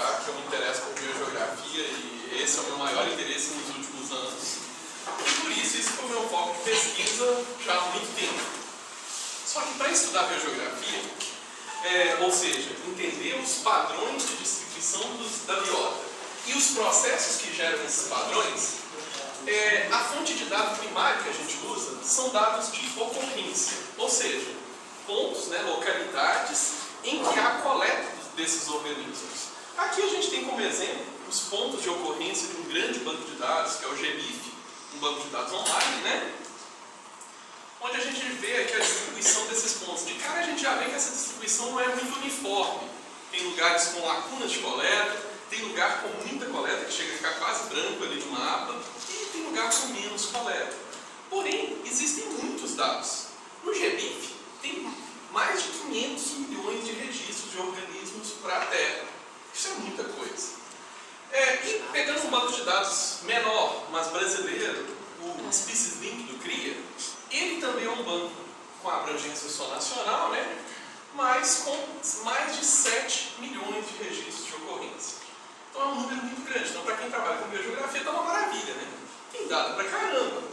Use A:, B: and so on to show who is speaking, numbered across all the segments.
A: já que eu me interesso por biogeografia e esse é o meu maior interesse nos últimos anos. E por isso foi o meu foco de pesquisa já há muito tempo. Só que para estudar biogeografia, ou seja, entender os padrões de distribuição da biota e os processos que geram esses padrões, a fonte de dado primário que a gente usa são dados de ocorrência, ou seja, pontos, localidades em que há coleta desses organismos. Aqui a gente tem como exemplo os pontos de ocorrência de um grande banco de dados, que é o GBIF, um banco de dados online, onde a gente vê aqui a distribuição desses pontos. De cara a gente já vê que essa distribuição não é muito uniforme. Tem lugares com lacunas de coleta, tem lugar com muita coleta, que chega a ficar quase branco ali no mapa, e tem lugar com menos coleta. Porém, existem muitos dados. No GBIF tem mais de 500 milhões de registros de organismos para a Terra. Isso é muita coisa. E pegando um banco de dados menor, mas brasileiro, o Species Link do CRIA, ele também é um banco com abrangência só nacional, mas com mais de 7 milhões de registros de ocorrência. Então é um número muito grande. Então, para quem trabalha com biogeografia, está uma maravilha, Tem dado pra caramba.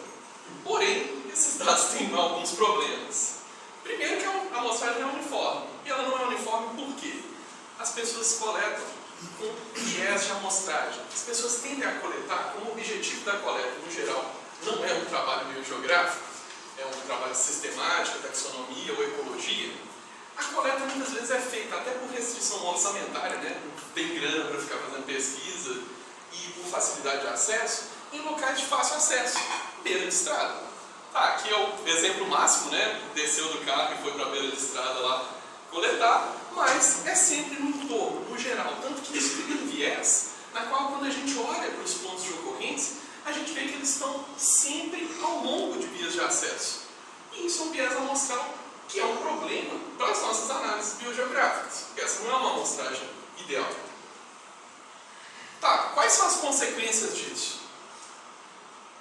A: Porém, esses dados têm alguns problemas. Primeiro que a amostragem é uniforme. E ela não é uniforme por quê? As pessoas coletam com viés de amostragem. As pessoas tendem a coletar como o objetivo da coleta, no geral, não é um trabalho biogeográfico, é um trabalho de sistemática, taxonomia ou ecologia. A coleta muitas vezes é feita até por restrição orçamentária, não tem grana para ficar fazendo pesquisa e por facilidade de acesso, em locais de fácil acesso, beira de estrada. Aqui é o exemplo máximo, desceu do carro e foi para a beira de estrada lá coletar, mas é sempre no entorno, no geral. Tanto que isso cria um viés, na qual quando a gente olha para os pontos de ocorrência, a gente vê que eles estão sempre ao longo de vias de acesso. E isso é um viés amostral que é um problema para as nossas análises biogeográficas, porque essa não é uma amostragem ideal. Quais são as consequências disso?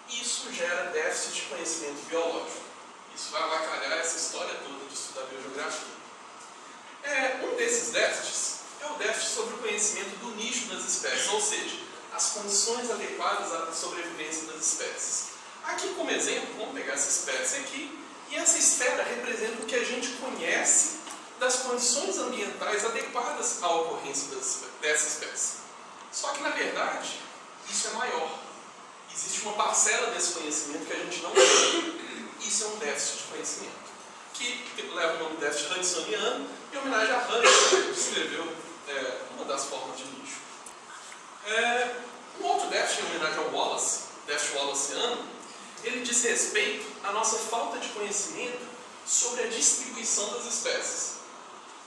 A: Isso gera déficit de conhecimento biológico. Isso vai avacalhar essa história toda de estudar biogeografia. Um desses déficits é o déficit sobre o conhecimento do nicho das espécies, ou seja, as condições adequadas à sobrevivência das espécies. Aqui como exemplo, vamos pegar essa espécie aqui, e essa esfera representa o que a gente conhece das condições ambientais adequadas à ocorrência dessa espécie. Só que, na verdade, isso é maior. Existe uma parcela desse conhecimento que a gente não tem. Isso é um déficit de conhecimento, que leva o nome de déficit hudsoniano, em homenagem a Hudson, que escreveu uma das formas de nicho. Um outro déficit, em homenagem ao Wallace, déficit wallaceano, ele diz respeito à nossa falta de conhecimento sobre a distribuição das espécies.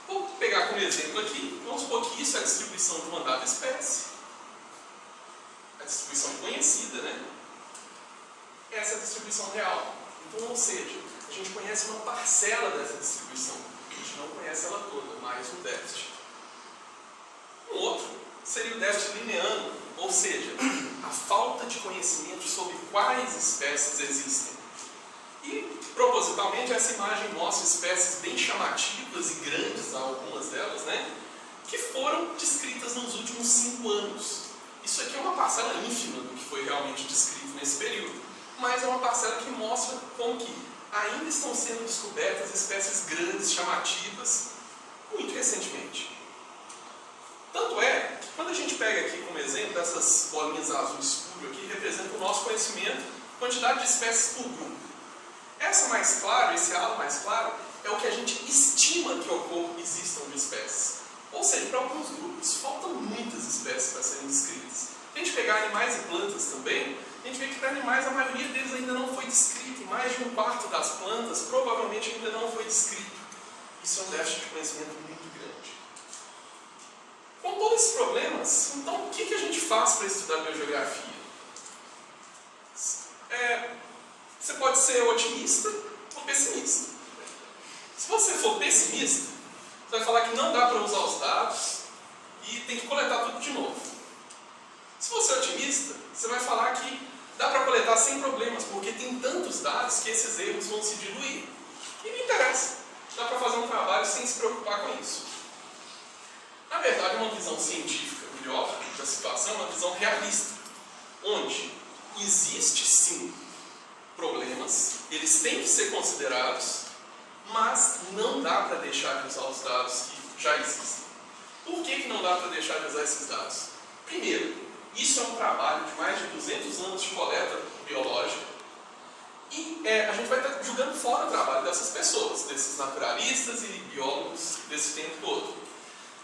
A: Vou pegar como exemplo aqui, vamos supor que isso é a distribuição de uma dada espécie, a distribuição conhecida, Essa é a distribuição real. Então, ou seja, a gente conhece uma parcela dessa distribuição, a gente não conhece ela toda, mais um déficit. Um outro seria o déficit linneano, ou seja, a falta de conhecimento sobre quais espécies existem. E, propositalmente, essa imagem mostra espécies bem chamativas e grandes, algumas delas, que foram descritas nos últimos 5 anos. Isso aqui é uma parcela ínfima do que foi realmente descrito nesse período, mas é uma parcela que mostra como que ainda estão sendo descobertas espécies grandes, chamativas, muito recentemente. Tanto é que quando a gente pega aqui como exemplo essas bolinhas azul escuro aqui, representa o nosso conhecimento, quantidade de espécies por grupo. Essa mais clara, esse halo mais claro, é o que a gente estima que existam de espécies. Ou seja, para alguns grupos, faltam muitas espécies para serem descritas. Se a gente pegar animais e plantas também, a gente vê que para animais a maioria deles ainda não foi descrita, e mais de 1/4 das plantas provavelmente ainda não foi descrito. Isso é um déficit de conhecimento muito grande. Com todos esses problemas, então o que a gente faz para estudar biogeografia? Você pode ser otimista ou pessimista. Se você for pessimista, você vai falar que não dá para usar os dados e tem que coletar tudo de novo. Se você é otimista, você vai falar que dá para coletar sem problemas, porque tem tantos dados que esses erros vão se diluir. E não interessa. Dá para fazer um trabalho sem se preocupar com isso. Na verdade, uma visão científica melhor da situação, uma visão realista, onde existe sim problemas, eles têm que ser considerados, mas não dá para deixar de usar os dados que já existem. Por que não dá para deixar de usar esses dados? Primeiro, isso é um trabalho de mais de 200 anos de coleta biológica e a gente vai estar jogando fora o trabalho dessas pessoas, desses naturalistas e biólogos desse tempo todo.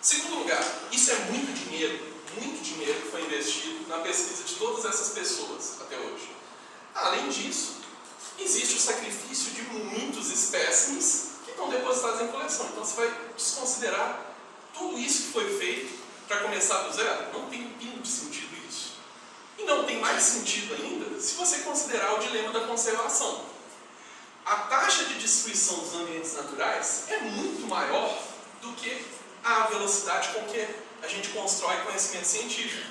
A: Segundo lugar, isso é muito dinheiro que foi investido na pesquisa de todas essas pessoas até hoje. Além disso, existe o sacrifício de muitos espécimes que estão depositados em coleção. Então você vai desconsiderar tudo isso que foi feito para começar do zero? Não tem um pingo de sentido isso. E não tem mais sentido ainda se você considerar o dilema da conservação. A taxa de destruição dos ambientes naturais é muito maior do que a velocidade com que a gente constrói conhecimento científico.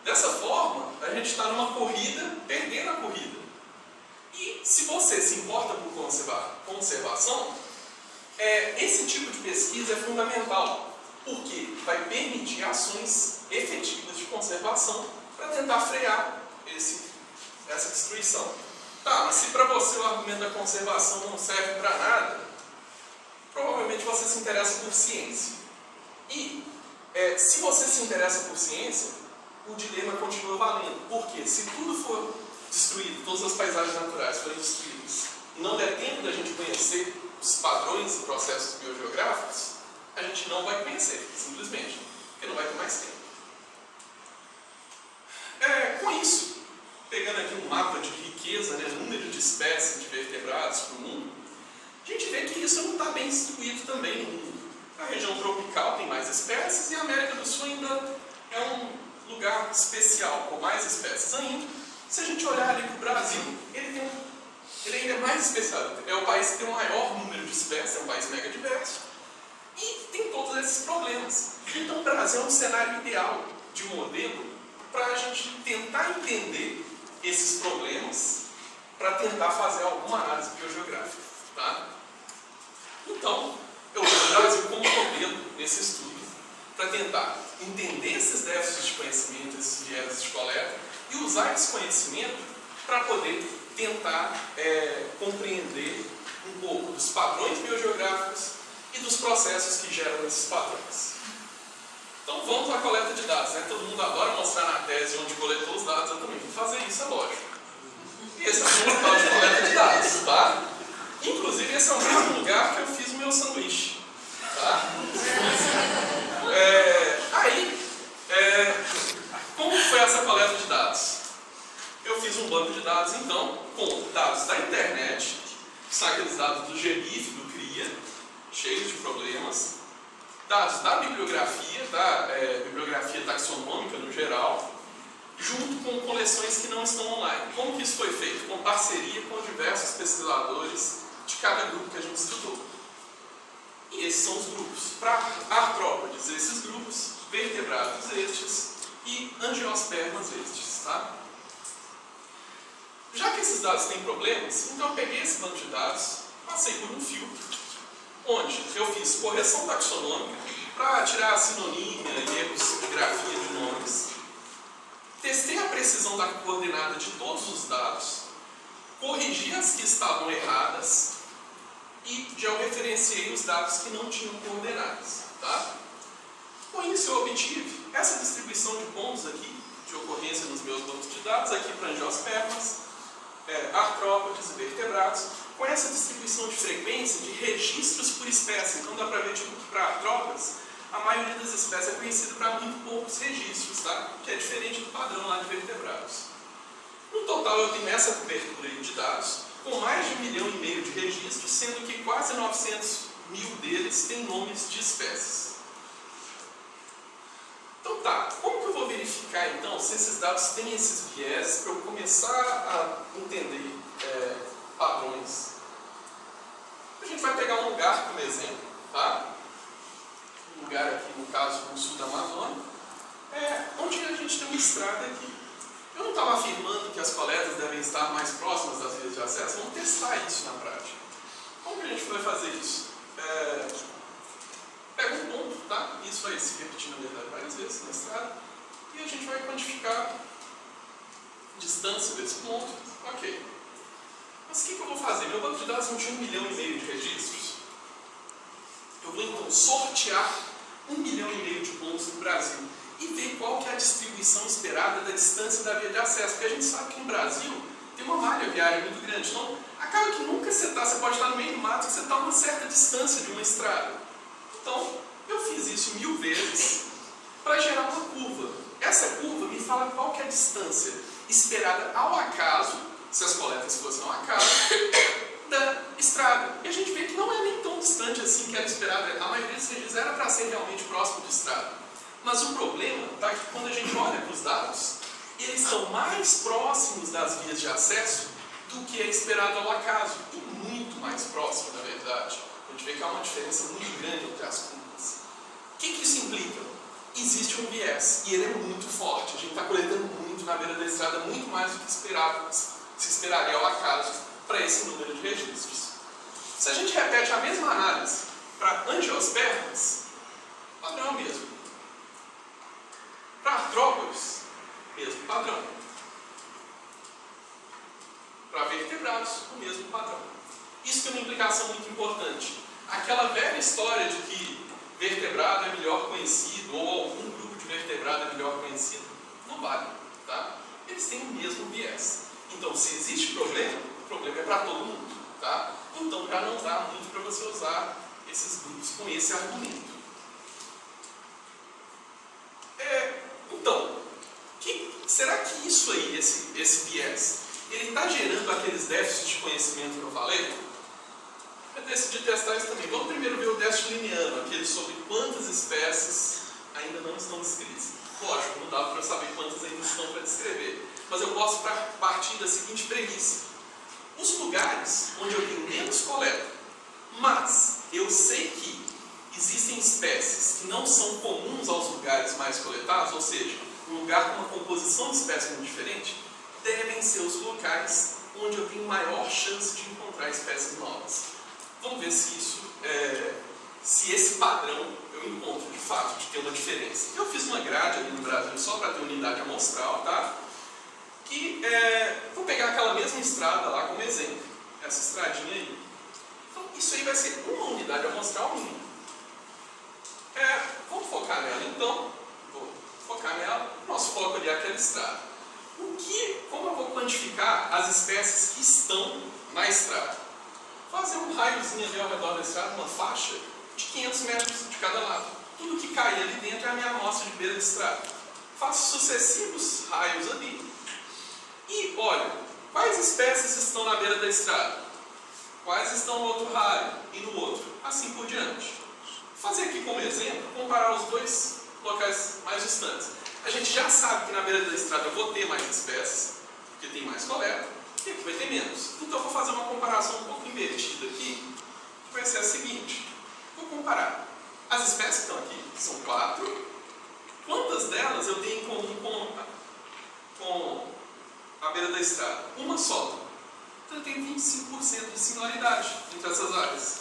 A: Dessa forma, a gente está numa corrida, perdendo a corrida. E se você se importa por conservação, esse tipo de pesquisa é fundamental, porque vai permitir ações efetivas de conservação para tentar frear essa destruição. Tá, mas se para você o argumento da conservação não serve para nada, provavelmente você se interessa por ciência. E se você se interessa por ciência, o dilema continua valendo. Porque se tudo for destruído, todas as paisagens naturais forem destruídas, e não der tempo da gente conhecer os padrões e processos biogeográficos, a gente não vai conhecer, simplesmente, porque não vai ter mais tempo. Com isso, pegando aqui um mapa de riqueza, número de espécies de vertebrados para o mundo, a gente vê que isso não está bem distribuído também no mundo. A região tropical tem mais espécies e a América do Sul ainda é um lugar especial, com mais espécies ainda. Se a gente olhar ali para o Brasil, ele ainda é mais especial. É o país que tem o maior número de espécies, é um país mega diverso. E tem todos esses problemas. Então o Brasil é um cenário ideal de modelo para a gente tentar entender esses problemas, para tentar fazer alguma análise biogeográfica. Tá? Então, eu uso o Brasil como modelo nesse estudo, para tentar entender esses déficits de conhecimento, esses viés de coleta, e usar esse conhecimento para poder tentar compreender um pouco dos padrões biogeográficos e dos processos que geram esses padrões. Então vamos à coleta de dados. Todo mundo adora mostrar na tese onde coletou os dados, eu também vou fazer isso, é lógico. E esse é o local de coleta de dados, tá? Inclusive esse é o mesmo lugar que eu fiz o meu sanduíche. Tá? Como foi essa coleta de dados? Eu fiz um banco de dados, então, com dados da internet, que são aqueles dados do GBIF, do CRIA, cheios de problemas, dados da bibliografia, bibliografia taxonômica no geral, junto com coleções que não estão online. Como que isso foi feito? Com parceria com diversos pesquisadores de cada grupo que a gente estudou. E esses são os grupos. Para artrópodes, esses grupos, vertebrados estes e angiospermas estes. Tá? Já que esses dados têm problemas, então eu peguei esse banco de dados, passei por um filtro, onde eu fiz correção taxonômica para tirar a sinonímia e erros de grafia de nomes, testei a precisão da coordenada de todos os dados, corrigi as que estavam erradas e georreferenciei os dados que não tinham coordenadas. Tá? Com isso eu obtive essa distribuição de pontos aqui, de ocorrência nos meus bancos de dados, aqui para angiospermas, artrópodes e vertebrados, com essa distribuição de frequência de registros por espécie. Então dá para ver que para artrópodes, a maioria das espécies é conhecida para muito poucos registros, tá? Que é diferente do padrão lá de vertebrados. No total eu tenho essa cobertura de dados, com mais de 1,5 milhão de registros, sendo que quase 900 mil deles têm nomes de espécies. Então tá, como que eu vou verificar então se esses dados têm esses viés para eu começar a entender padrões? A gente vai pegar um lugar como exemplo, tá? Um lugar aqui, no caso, no sul da Amazônia, onde a gente tem uma estrada aqui. Eu não estava afirmando que as coletas devem estar mais próximas das vias de acesso, vamos testar isso na prática. Como que a gente vai fazer isso? Pega um ponto tá? Isso vai se repetir, na verdade, várias vezes na estrada. E a gente vai quantificar a distância desse ponto. Ok. Mas o que eu vou fazer? Meu banco de dados não tinha 1,5 milhão de registros. Eu vou então sortear 1,5 milhão de pontos no Brasil e ver qual que é a distribuição esperada da distância da via de acesso. Porque a gente sabe que no Brasil tem uma malha viária muito grande. Então, acaba que nunca você pode estar no meio do mato e você está a uma certa distância de uma estrada. Então, eu fiz isso 1000 vezes para gerar uma curva. Essa curva me fala qual que é a distância esperada ao acaso, se as coletas fossem ao acaso, da estrada. E a gente vê que não é nem tão distante assim que era esperado. A maioria dos registros era para ser realmente próximo de estrada. Mas o problema está que quando a gente olha para os dados, eles estão mais próximos das vias de acesso do que é esperado ao acaso. E muito mais próximo, na verdade. A gente vê que há uma diferença muito grande entre as curvas. O que isso implica? Existe um viés, e ele é muito forte. A gente está coletando muito na beira da estrada, muito mais do que se esperaria ao acaso para esse número de registros. Se a gente repete a mesma análise para angiospermas, padrão mesmo. Para artrópodes, mesmo padrão. Para vertebrados, o mesmo padrão. Isso tem uma implicação muito importante. Aquela velha história de que vertebrado é melhor conhecido, ou algum grupo de vertebrado é melhor conhecido, não vale, tá? Eles têm o mesmo viés. Então, se existe problema, o problema é para todo mundo, tá? Então, já não dá muito para você usar esses grupos com esse argumento. Então, será que isso aí, esse viés, ele está gerando aqueles déficits de conhecimento que eu falei? Eu decidi testar isso também. Vamos primeiro ver o déficit liniano, aquele sobre quantas espécies ainda não estão descritas. Lógico, não dá para eu saber quantas ainda estão para descrever. Mas eu posso partir da seguinte premissa. Os lugares onde eu tenho menos coleta, mas eu sei que existem espécies que não são comuns aos lugares mais coletados, ou seja, um lugar com uma composição de espécies muito diferente, devem ser os locais onde eu tenho maior chance de encontrar espécies novas. Vamos ver se esse padrão eu encontro de fato, de ter uma diferença. Eu fiz uma grade ali no Brasil só para ter unidade amostral, tá? Vou pegar aquela mesma estrada lá como exemplo, essa estradinha aí. Então, isso aí vai ser uma unidade amostral mínima. Vamos focar nela então. Vou focar nela. Nosso foco ali é aquela estrada. Como eu vou quantificar as espécies que estão na estrada? Fazer um raiozinho ali ao redor da estrada, uma faixa de 500 metros de cada lado. Tudo que cair ali dentro é a minha amostra de beira de estrada. Faço sucessivos raios ali. E olha, quais espécies estão na beira da estrada? Quais estão no outro raio e no outro? Assim por diante. Vou fazer aqui como exemplo, comparar os dois locais mais distantes. A gente já sabe que na beira da estrada eu vou ter mais espécies, porque tem mais coleta, e aqui vai ter menos. Então eu vou fazer uma comparação um pouco invertida aqui, que vai ser a seguinte. Vou comparar as espécies que estão aqui, que são 4. Quantas delas eu tenho em comum com a beira da estrada? Uma só. Então eu tenho 25% de similaridade entre essas áreas.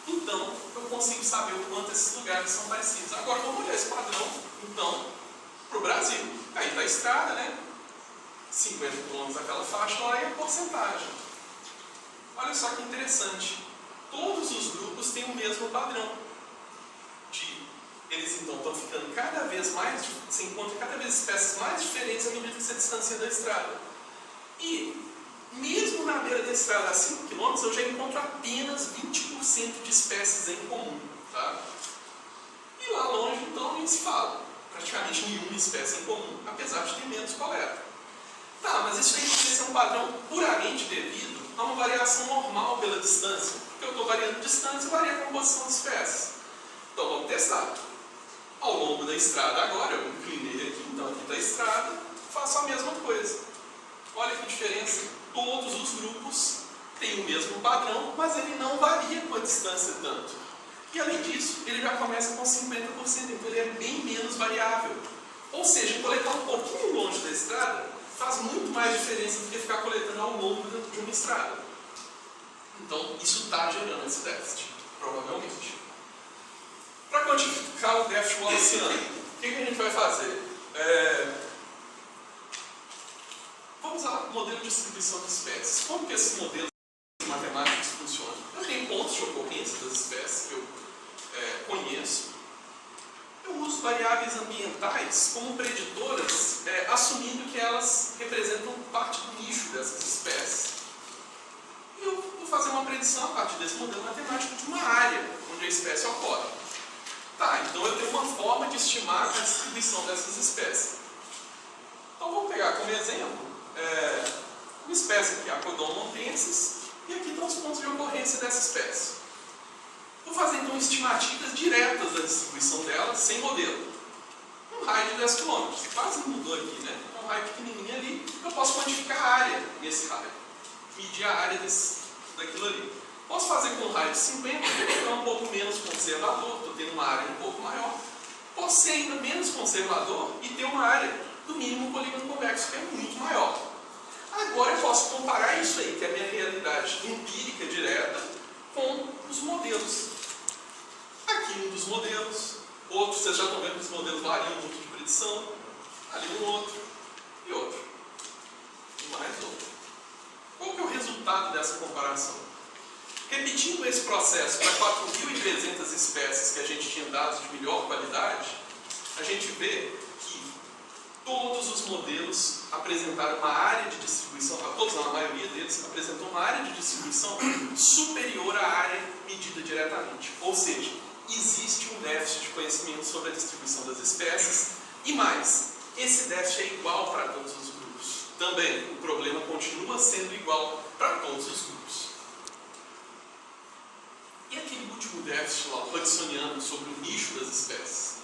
A: Então eu consigo saber o quanto esses lugares são parecidos. Agora vamos olhar esse padrão, então, para o Brasil. Aí está a estrada, né? 50 km daquela faixa, olha aí a porcentagem. Olha só que interessante. Todos os grupos têm o mesmo padrão. Eles então estão ficando cada vez mais, você encontra cada vez espécies mais diferentes à medida que você distancia da estrada. E mesmo na beira da estrada a 5 km, eu já encontro apenas 20% de espécies em comum. Tá? E lá longe, então, nem se fala. Praticamente nenhuma espécie em comum, apesar de ter menos coleta. Tá, mas isso aí precisa ser um padrão puramente devido a uma variação normal pela distância. Porque eu estou variando distância e varia a composição de espécies. Então vamos testar. Ao longo da estrada agora, eu inclinei aqui, então aqui está a estrada, faço a mesma coisa. Olha que diferença. Todos os grupos têm o mesmo padrão, mas ele não varia com a distância tanto. E além disso, ele já começa com 50%, então ele é bem menos variável. Ou seja, coletar um pouquinho longe da estrada faz muito mais diferença do que ficar coletando ao longo de uma estrada. Então, isso está gerando esse déficit, provavelmente. Para quantificar o déficit wallaciano, o que a gente vai fazer? Vamos usar o modelo de distribuição de espécies. Como que esses modelos matemáticos funcionam? Eu tenho pontos de ocorrência das espécies que eu conheço. Eu uso variáveis ambientais como preditoras, assumindo que elas representam parte do nicho dessas espécies. E eu vou fazer uma predição a partir desse modelo matemático de uma área onde a espécie ocorre. Tá, então eu tenho uma forma de estimar a distribuição dessas espécies. Então vamos pegar como exemplo uma espécie aqui, a Codon montensis, e aqui estão os pontos de ocorrência dessa espécie. Vou fazer então estimativas diretas da distribuição dela, sem modelo. Um raio de 10 km, quase não mudou aqui, né? É um raio pequenininho ali, eu posso quantificar a área nesse raio, medir a área daquilo ali. Posso fazer com um raio de 50, que é um pouco menos conservador, estou tendo uma área um pouco maior. Posso ser ainda menos conservador e ter uma área do mínimo polígono convexo, que é muito maior. Agora eu posso comparar isso aí, que é a minha realidade empírica direta, com os modelos. Aqui um dos modelos, outro, vocês já estão vendo que os modelos variam muito de predição, ali um outro, e outro, e mais outro. Qual que é o resultado dessa comparação? Repetindo esse processo para 4.300 espécies que a gente tinha dados de melhor qualidade, a gente vê que todos os modelos apresentaram uma área de distribuição, todos não, a maioria deles apresentou uma área de distribuição superior à área medida diretamente. Ou seja, existe um déficit de conhecimento sobre a distribuição das espécies e mais, esse déficit é igual para todos os grupos. Também, o problema continua sendo igual para todos os grupos. E aquele último déficit lá, o hudsoniano, sobre o nicho das espécies?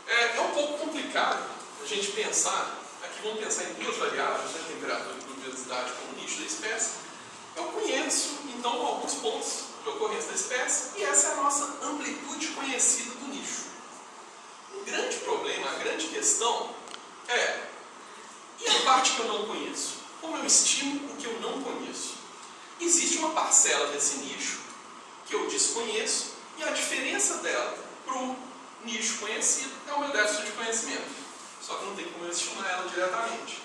A: É um pouco complicado a gente pensar, aqui vamos pensar em duas variáveis, né, temperatura e pluviosidade como nicho da espécie. Eu conheço, então, alguns pontos de ocorrência da espécie e essa é a nossa amplitude conhecida do nicho. Um grande problema, a grande questão e a parte que eu não conheço? Como eu estimo o que eu não conheço? Existe uma parcela desse nicho que eu desconheço e a diferença dela para o nicho conhecido é o meu déficit de conhecimento. Só que não tem como eu estimar ela diretamente.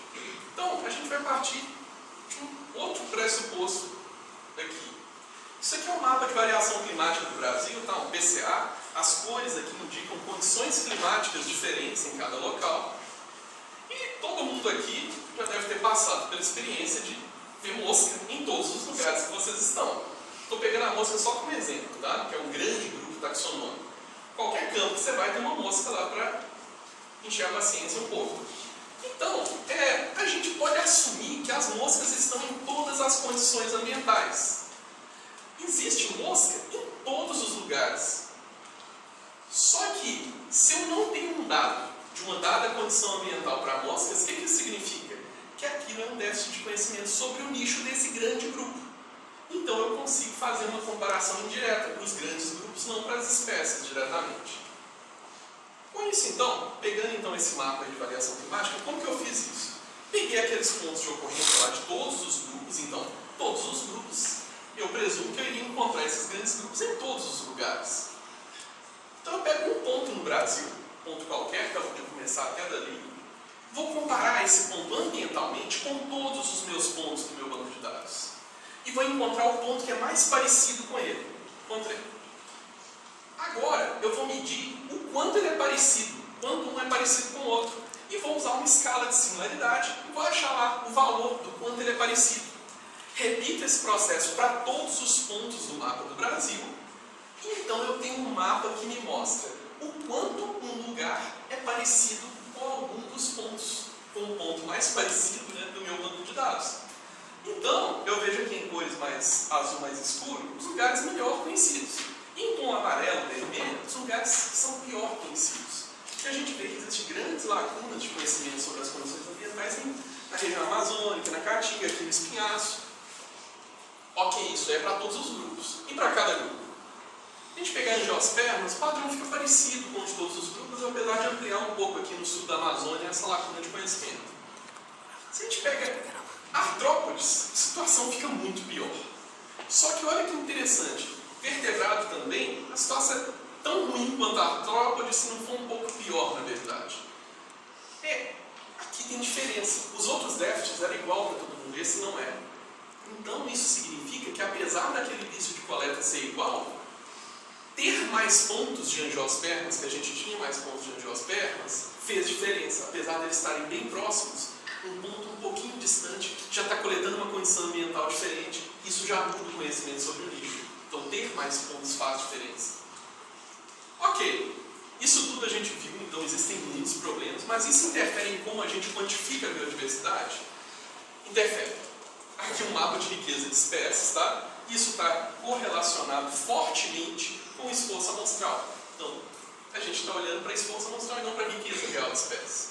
A: Então, a gente vai partir de um outro pressuposto aqui. Isso aqui é um mapa de variação climática do Brasil, tá? Um PCA. As cores aqui indicam condições climáticas diferentes em cada local. E todo mundo aqui já deve ter passado pela experiência de ver mosca em todos os lugares que vocês estão. Estou pegando a mosca só como exemplo, tá? Que é um grande grupo taxonômico. Qualquer campo que você vai ter uma mosca lá para encher a paciência um pouco. Então, a gente pode assumir que as moscas estão em todas as condições ambientais. Existe mosca em todos os lugares. Só que, se eu não tenho um dado de uma dada condição ambiental para moscas, o que isso significa? Que aquilo é um déficit de conhecimento sobre o nicho desse grande grupo. Então eu consigo fazer uma comparação indireta para os grandes grupos, não para as espécies diretamente. Com isso então, pegando então esse mapa de variação climática, como que eu fiz isso? Peguei aqueles pontos de ocorrência lá de todos os grupos, então, todos os grupos, eu presumo que eu iria encontrar esses grandes grupos em todos os lugares. Então eu pego um ponto no Brasil, um ponto qualquer, que eu vou começar até dali, vou comparar esse ponto ambientalmente com todos os meus pontos do meu banco de dados. E vou encontrar o ponto que é mais parecido com ele. Encontrei. Agora, eu vou medir o quanto ele é parecido, quanto um é parecido com o outro. E vou usar uma escala de similaridade e vou achar lá o valor do quanto ele é parecido. Repito esse processo para todos os pontos do mapa do Brasil. E então eu tenho um mapa que me mostra o quanto um lugar é parecido com algum dos pontos, com o ponto mais parecido, né, do meu banco de dados. Então, eu vejo aqui em cores mais azul, mais escuro, os lugares melhor conhecidos. Em tom amarelo, vermelho, os lugares são pior conhecidos. E a gente vê que existem grandes lacunas de conhecimento sobre as condições ambientais na região amazônica, na Caatinga, aqui no Espinhaço. Ok, isso é para todos os grupos. E para cada grupo? A gente pegar angiospermas, o padrão fica parecido com o de todos os grupos, apesar de ampliar um pouco aqui no sul da Amazônia essa lacuna de conhecimento. Se a gente pega artrópodes, a situação fica muito pior. Só que olha que interessante, vertebrado também, a situação é tão ruim quanto a artrópode, se não for um pouco pior, na verdade. Aqui tem diferença. Os outros déficits eram igual para todo mundo, esse não é. Então isso significa que, apesar daquele vício de coleta ser igual, ter mais pontos de angiospermas, que a gente tinha mais pontos de angiospermas, fez diferença. Apesar de eles estarem bem próximos, um ponto um pouquinho distante já está coletando uma condição ambiental diferente. Isso já muda o conhecimento sobre o nicho. Então ter mais pontos faz diferença. Ok, isso tudo a gente viu, então existem muitos problemas, mas isso interfere em como a gente quantifica a biodiversidade? Interfere. Aqui um mapa de riqueza de espécies, tá? Isso está correlacionado fortemente com o esforço amostral. Então, a gente está olhando para esforço amostral e não para a riqueza real de espécies.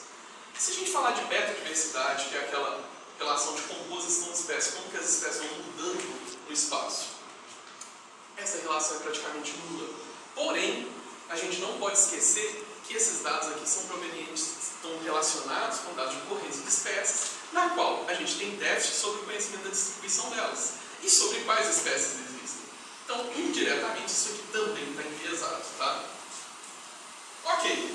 A: Se a gente falar de betadiversidade, que é aquela relação de composição de espécies, como que as espécies vão mudando no espaço, essa relação é praticamente nula. Porém, a gente não pode esquecer que esses dados aqui são provenientes, estão relacionados com dados de ocorrência de espécies, na qual a gente tem déficit sobre o conhecimento da distribuição delas e sobre quais espécies existem. Então, indiretamente, isso aqui também está enviesado, tá? Ok.